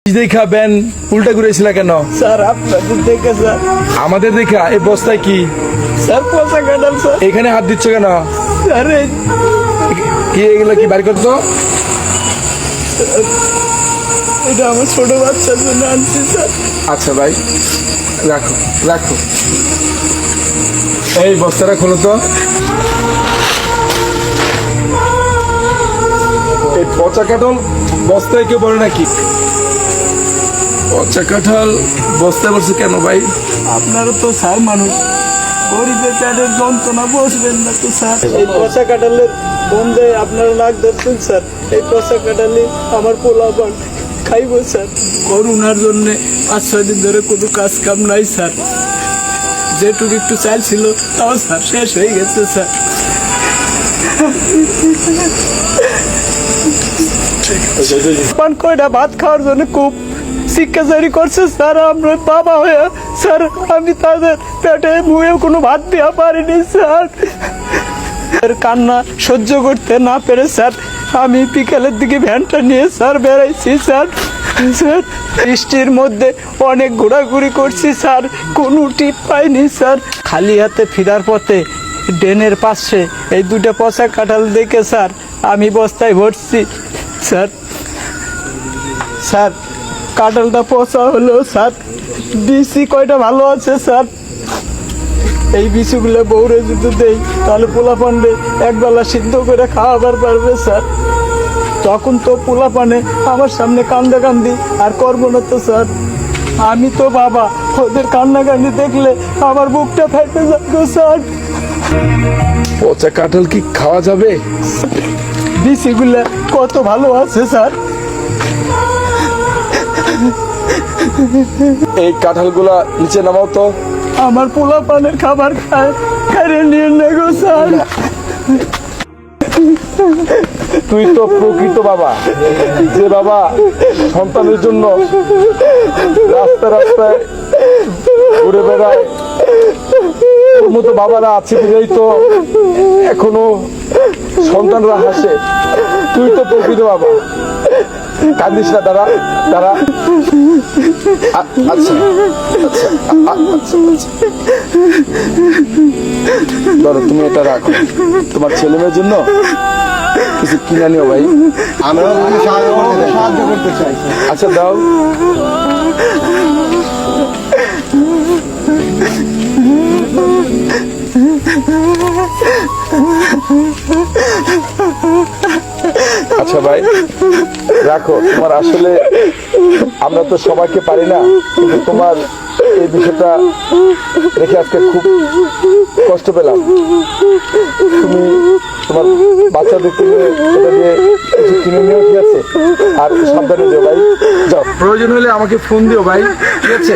দেখা ব্যান উল্টা ঘুরেছিল কেন? স্যার আপনাদের দেখে স্যার। আমাদের দেখা এই বস্তায় কি স্যার পচা কাঁঠাল স্যার। এখানে হাত দিচ্ছ কেন? স্যার কি এগুলো কি বাড়ি করছো? এটা আমার ছোট বাচ্চার জন্য আনছি স্যার। আচ্ছা ভাই রাখো রাখো, এই বস্তাটা খোলো তো। এই পচা কাঁঠাল বস্তায় কেউ বলে নাকি? পচা কাঁঠাল বস্তায় বলছে কেন ভাই? আপনারও তো স্যার মানুষ, গরিবের পেটের যন্ত্রণা বসবেন না তো স্যার। এই পচা কাঁঠালের গন্ধে আপনারা নাক ধরছেন স্যার। এই পচা কাঁঠালই আমার পোলাপান খাইব স্যার। করোনার জন্য 5-6 দিন ধরে কোনো কাজ কাম নাই স্যার। যেটুকু একটু চাল ছিল তাও স্যার শেষ হয়ে গেছে স্যার। পান কয়টা ভাত খাওয়ার জন্য খুব শিক্ষাচারি করছে স্যার। আমরা বাবা হয়ে স্যার আমি তাদের পেটে মুখে কোনো ভাত দেওয়া পারিনি স্যার। কান্না সহ্য করতে না পেরে স্যার আমি বিকেলের দিকে ভ্যানটা নিয়ে স্যার বেড়াইছি স্যার। স্যার বৃষ্টির মধ্যে অনেক ঘোরাঘুরি করছি স্যার, কোনো টিপ পাইনি স্যার। খালি হাতে ফেরার পথে ড্রেনের পাশে এই দুটো পচা কাঁঠাল দেখে স্যার আমি বস্তায় ভরছি স্যার। স্যার কাঁঠালটা পচা হলেও স্যার বিচি কয়টা ভালো আছে স্যার। এই বিচিগুলো বউরে যদি দেই তাহলে পোলাপানে একবেলা সিদ্ধ করে খাওয়াবার পারবে স্যার। তখন তো পোলাপানে আমার সামনে কান্দি আর করবো না তো স্যার। আমি তো বাবা, ওদের কান্নাকান্দি দেখলে আমার বুকটা ফেটে যাবে স্যার। পচা কাঁঠাল কি খাওয়া যাবে? বিচিগুলা কত ভালো আছে স্যার। এই কাঁঠালগুলা নিচে নামাও তো। আমার পোলাপানের খাবার খায় খাইয়ে নিয়ে নেগো স্যার। তুই তো প্রকৃত বাবা, যে বাবা সন্তানের জন্য রাস্তায় রাস্তায় ঘুরে বেড়ায়। তোর মতো বাবারা আছে বুঝেই তো এখনো সন্তানরা হাসে। তুই তো প্রকৃত বাবা, কান্দিস না। দাঁড়া দাঁড়া, আচ্ছা ধরো তুমি এটা রাখো, তোমার ছেলে মেয়ের জন্য কিছু কিনে নিও ভাই। আমরা সাহায্য করতে চাই। আচ্ছা দাও। আচ্ছা ভাই রাখো, তোমার আসলে আমরা তো সবাইকে পারি না, কিন্তু তোমার এই বিষয়টা রেখে আজকে খুব কষ্ট পেলাম। তুমি তোমার বাচ্চাদেরকে এটা দিয়ে কিছু কিনে নিও, ঠিক আছে? আর সাবধানে দিও ভাই, যাও। প্রয়োজন হলে আমাকে ফোন দিও ভাই, ঠিক আছে?